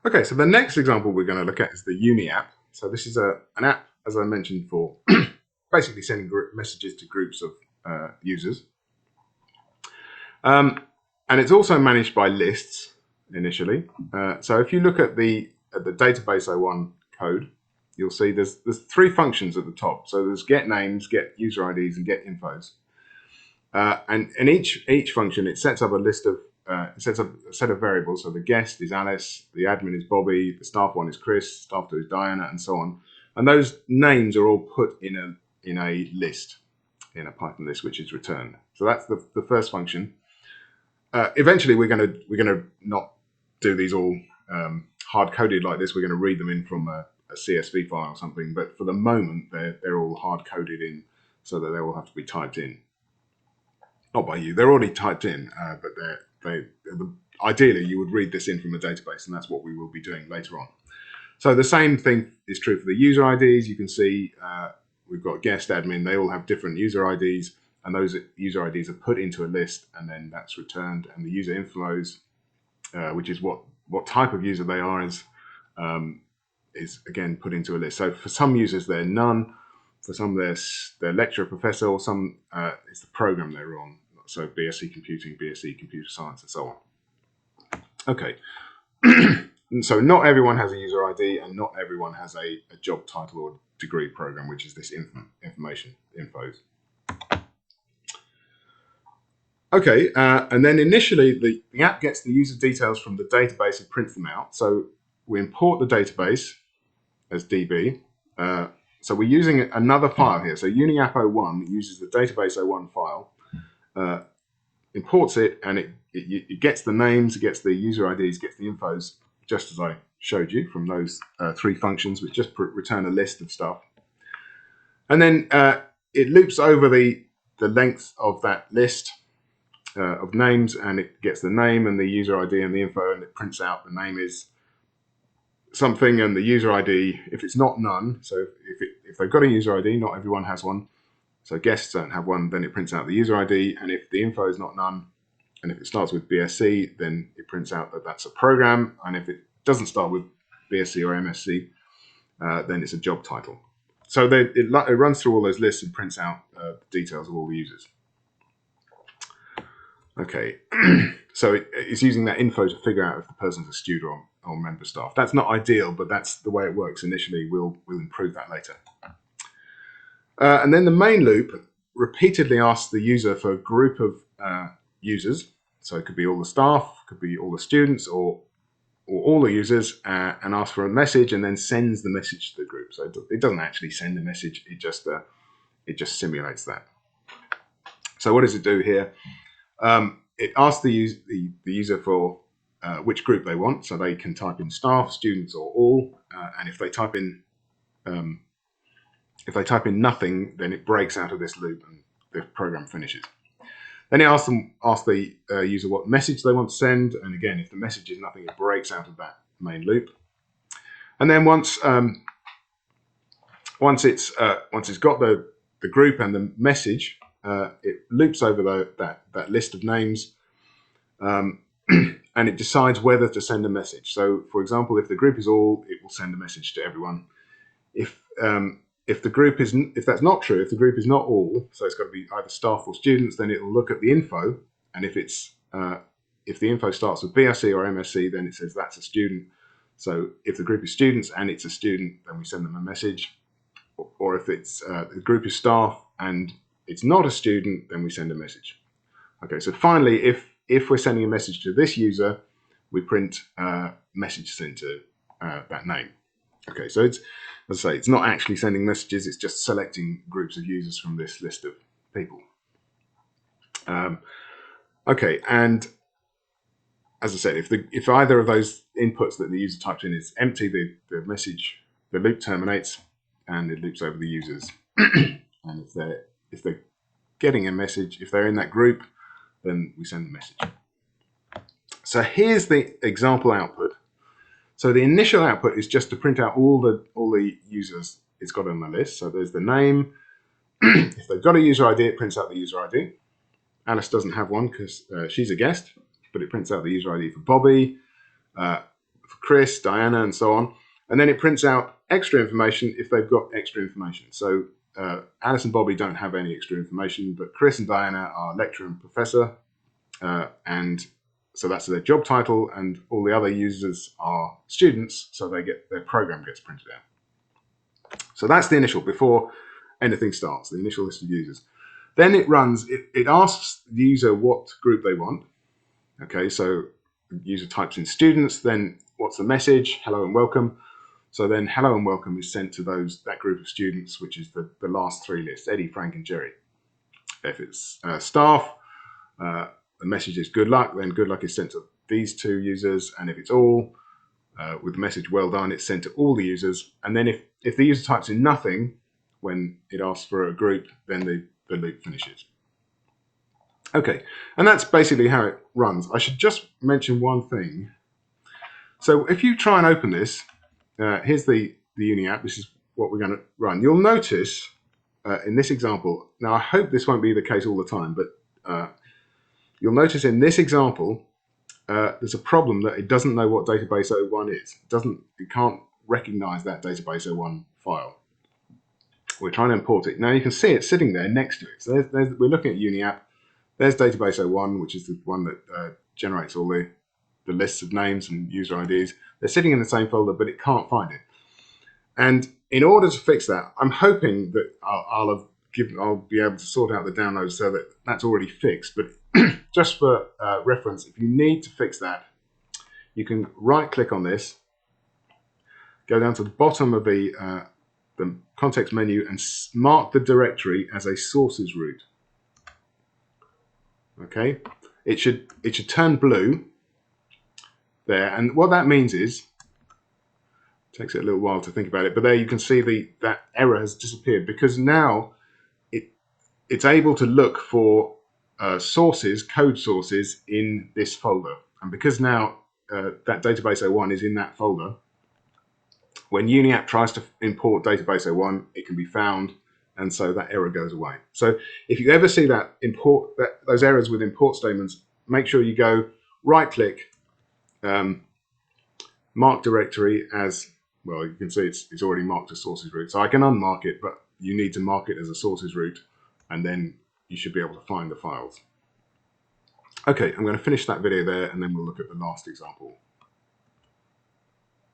Okay, so the next example we're going to look at is the Uni App. So this is an app, as I mentioned, for basically sending messages to groups of users. And it's also managed by lists initially. So if you look at the database 01 code, you'll see there's three functions at the top. So there's get names, get user IDs, and get infos. And in each function, it sets up a list of it sets up a set of variables. So the guest is Alice, the admin is Bobby, the staff one is Chris, staff 2 is Diana, and so on. And those names are all put in a list, in a Python list, which is returned. So that's the first function. Eventually, we're gonna not do these all hard coded like this. We're going to read them in from a CSV file or something. But for the moment, they're all hard coded in, so that they all have to be typed in. Not by you; they're already typed in, but ideally you would read this in from a database, and that's what we will be doing later on. So the same thing is true for the user IDs. You can see we've got guest, admin. They all have different user IDs, and those user IDs are put into a list, and then that's returned. And the user inflows, which is what type of user they are, is again put into a list. So for some users they're none, for some they're lecturer, professor, or some it's the program they're on. So BSc Computing, BSc Computer Science, and so on. Okay, so not everyone has a user ID, and not everyone has a job title or degree program, which is this infos. Okay, and then initially the app gets the user details from the database and prints them out. So we import the database as DB. So we're using another file here. So Uni App 01 uses the database 01 file, imports it, and it gets the names, it gets the user IDs, gets the infos, just as I showed you from those three functions, which just return a list of stuff. And then it loops over the length of that list of names, and it gets the name and the user ID and the info, and it prints out the name is something and the user ID, if it's not none, so if they've got a user ID, not everyone has one, so guests don't have one, then it prints out the user ID, and if the info is not none, and if it starts with BSc, then it prints out that that's a program, and if it doesn't start with BSc or MSc, then it's a job title. So it runs through all those lists and prints out the details of all the users. Okay, so it's using that info to figure out if the person's a student or member staff. That's not ideal, but that's the way it works initially. We'll improve that later. And then the main loop repeatedly asks the user for a group of users. So it could be all the staff, could be all the students, or all the users, and asks for a message, and then sends the message to the group. So it doesn't actually send a message. It just simulates that. So what does it do here? It asks the user for which group they want, so they can type in staff, students, or all. And if they type in nothing, then it breaks out of this loop and the program finishes. Then it asks the user what message they want to send, and again, if the message is nothing, it breaks out of that main loop. And then once it's got the group and the message, it loops over that list of names, and it decides whether to send a message. So, for example, if the group is all, it will send a message to everyone. If that's not true, if the group is not all, so it's got to be either staff or students, then it will look at the info, and if the info starts with BSc or MSc, then it says that's a student. So if the group is students and it's a student, then we send them a message. Or if it's the group is staff and it's not a student, then we send a message. Okay, so finally, if we're sending a message to this user, we print message sent to that name. Okay, so it's, as I say, it's not actually sending messages, it's just selecting groups of users from this list of people. Okay, and as I said, if either of those inputs that the user types in is empty, the loop terminates and it loops over the users. And if they're getting a message, if they're in that group, then we send the message. So here's the example output. So the initial output is just to print out all the users it's got on the list. So there's the name. If they've got a user ID, it prints out the user ID. Alice doesn't have one because she's a guest, but it prints out the user ID for Bobby. For Chris, Diana, and so on. And then it prints out extra information if they've got extra information. So Alice and Bobby don't have any extra information, but Chris and Diana are lecturer and professor. And so that's their job title, and all the other users are students, so they get their program gets printed out. So that's the initial, before anything starts, the initial list of users. Then it runs, it asks the user what group they want. Okay, so the user types in students, then what's the message? Hello and welcome. So then hello and welcome is sent to that group of students, which is the last three lists, Eddie, Frank, and Jerry. If it's staff, the message is good luck, then good luck is sent to these two users. And if it's all, with the message well done, it's sent to all the users. And then if the user types in nothing when it asks for a group, then the loop finishes. Okay, and that's basically how it runs. I should just mention one thing. So if you try and open this, here's the Uni App. This is what we're going to run. You'll notice in this example, now I hope this won't be the case all the time, but you'll notice in this example, there's a problem that it doesn't know what database 01 is. It can't recognize that database 01 file. We're trying to import it. Now you can see it sitting there next to it. So we're looking at Uni App. There's database 01, which is the one that generates all the lists of names and user IDs. They're sitting in the same folder, but it can't find it. And in order to fix that, I'm hoping that I'll be able to sort out the download so that that's already fixed. But just for reference, if you need to fix that, you can right-click on this, go down to the bottom of the context menu and mark the directory as a sources root. Okay, it should turn blue there, and what that means is, it takes it a little while to think about it, but there you can see that error has disappeared, because now it's able to look for code sources in this folder, and because now that database 01 is in that folder, when Uni App tries to import database 01, it can be found, and so that error goes away. So if you ever see those errors with import statements, make sure you go right-click, mark directory as, well, you can see it's already marked as sources root. So I can unmark it, but you need to mark it as a sources root, and then you should be able to find the files. Okay, I'm going to finish that video there, and then we'll look at the last example.